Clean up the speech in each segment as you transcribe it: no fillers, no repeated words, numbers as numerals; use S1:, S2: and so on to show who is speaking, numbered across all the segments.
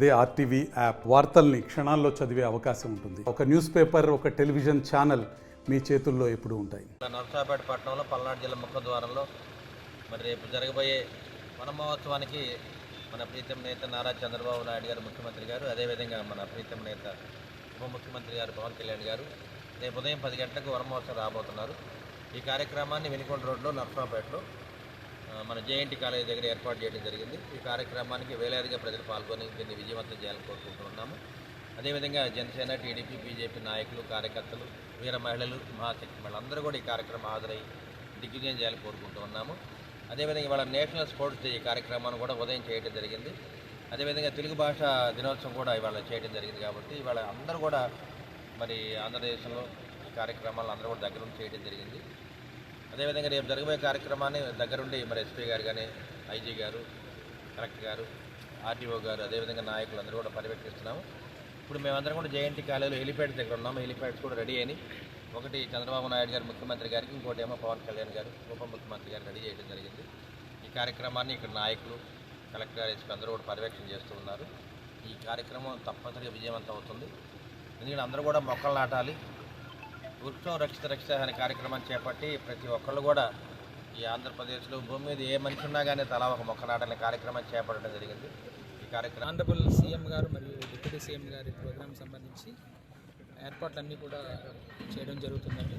S1: అదే RTV app వార్తల్ని క్షణాల్లో చదివే అవకాశం ఉంటుంది. ఒక న్యూస్ పేపర్, ఒక టెలివిజన్ ఛానల్ మీ చేతుల్లో ఎప్పుడూ ఉంటాయి.
S2: నర్సాపేట పట్టణంలో పల్నాడు జిల్లా ముఖద్వారంలో మరి రేపు జరగబోయే వన మహోత్సవానికి మన ప్రీతం నేత నారా చంద్రబాబు నాయుడు గారు ముఖ్యమంత్రి గారు, అదేవిధంగా మన ప్రీతం నేత ఉప ముఖ్యమంత్రి గారు పవన్ కళ్యాణ్ గారు రేపు ఉదయం 10 గంటలకు వన మహోత్సవం రాబోతున్నారు. ఈ కార్యక్రమాన్ని వెనుకొండ రోడ్లో నర్సాపేటలో మన జేఎన్టీ కాలేజీ దగ్గర ఏర్పాటు చేయడం జరిగింది. ఈ కార్యక్రమానికి వేలాదిగా ప్రజలు పాల్గొని దీన్ని విజయవంతం చేయాలని కోరుకుంటున్నాము. అదేవిధంగా జనసేన, టీడీపీ, బీజేపీ నాయకులు, కార్యకర్తలు, వీర మహిళలు, మహాశక్తి మహిళలు అందరూ కూడా ఈ కార్యక్రమం హాజరై దిగ్విజయం చేయాలని కోరుకుంటూ ఉన్నాము. అదేవిధంగా ఇవాళ నేషనల్ స్పోర్ట్స్ డే ఈ కార్యక్రమాన్ని కూడా ఉదయం చేయడం జరిగింది. అదేవిధంగా తెలుగు భాష దినోత్సవం కూడా ఇవాళ చేయడం జరిగింది. కాబట్టి ఇవాళ అందరూ కూడా మరి ఆంధ్రదేశంలో ఈ కార్యక్రమాలు అందరూ కూడా దగ్గర నుండి చేయడం జరిగింది. అదేవిధంగా రేపు జరగబోయే కార్యక్రమాన్ని దగ్గరుండి మరి ఎస్పీ గారు కానీ, ఐజీ గారు, కలెక్టర్ గారు, ఆర్టీఓ గారు, అదేవిధంగా నాయకులు అందరూ కూడా పర్యవేక్షిస్తున్నాము. ఇప్పుడు మేమందరం కూడా జేఎన్టీ కాలేజీలో హెలిప్యాడ్ దగ్గర ఉన్నాము. హెలిప్యాడ్స్ కూడా రెడీ అయినాయి. ఒకటి చంద్రబాబు నాయుడు గారు ముఖ్యమంత్రి గారికి, ఇంకోటి ఏమో పవన్ కళ్యాణ్ గారు ఉప ముఖ్యమంత్రి గారు రెడీ చేయడం జరిగింది. ఈ కార్యక్రమాన్ని ఇక్కడ నాయకులు, కలెక్టర్ గారు, ఎస్పీ అందరూ కూడా పర్యవేక్షణ చేస్తూ ఉన్నారు. ఈ కార్యక్రమం తప్పనిసరిగా విజయవంతం అవుతుంది. ఎందుకంటే అందరూ కూడా మొక్కలు నాటాలి. వృక్షం రక్షిత రక్షిత అనే కార్యక్రమాన్ని చేపట్టి ప్రతి ఒక్కళ్ళు కూడా ఈ ఆంధ్రప్రదేశ్లో భూమి మీద ఏ మనిషి ఉన్నా కానీ తలా ఒక మొక్క నాటాలనే కార్యక్రమాన్ని చేపట్టడం జరిగింది. ఈ కార్యక్రమం
S3: ఆనరబుల్ సీఎం గారు మరియు డిప్యూటీ సీఎం గారి ప్రోగ్రాం సంబంధించి ఏర్పాట్లన్నీ కూడా చేయడం జరుగుతుందండి.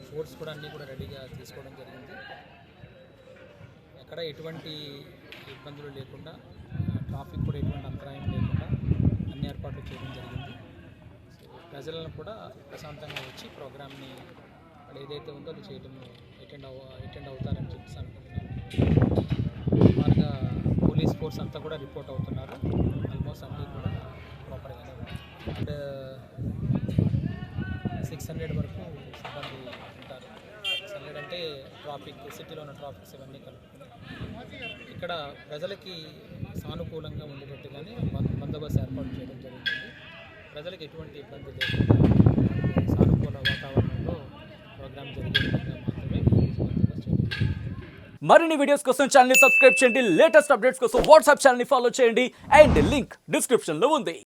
S3: ఫోర్స్ కూడా అన్నీ కూడా రెడీగా తీసుకోవడం జరిగింది. ఎక్కడ ఎటువంటి ఇబ్బందులు లేకుండా, ట్రాఫిక్ కూడా ఎటువంటి అంతరాయం లేకుండా అన్ని ఏర్పాట్లు చేయడం జరిగింది. ప్రజలను కూడా ప్రశాంతంగా వచ్చి ప్రోగ్రామ్ని వాళ్ళు ఏదైతే ఉందో అది చేయడం అటెండ్ అవుతారని చెప్పేసి అనుకుంటున్నాను. సుమారుగా పోలీస్ ఫోర్స్ అంతా కూడా రిపోర్ట్ అవుతున్నారు. ఆల్మోస్ట్ అన్నీ కూడా ప్రాపర్గానే ఉన్నాయి. అండ్ 600 వరకు సిబ్బంది ఉంటారు. 600 అంటే ట్రాఫిక్, సిటీలో ఉన్న ట్రాఫిక్స్ ఇవన్నీ కలుపుకుని ఇక్కడ ప్రజలకి సానుకూలంగా ఉండేటట్టుగానే బందోబస్తు ఏర్పాటు చేయడం జరుగుతుంది. ప్రజలకు ఎటువంటి ఇబ్బంది లేకుండా సానుకూల వాతావరణంలో ప్రోగ్రామ్ జరిగే విధంగా మాత్రమే బందోబస్తు చేయడం.
S4: మరిన్ని వీడియోస్ కోసం ఛానల్ ని సబ్స్క్రైబ్ చేయండి. లేటెస్ట్ అప్డేట్స్ కోసం వాట్సాప్ ఛానల్ ని ఫాలో చేయండి. అండ్ లింక్ డిస్క్రిప్షన్ లో ఉంది.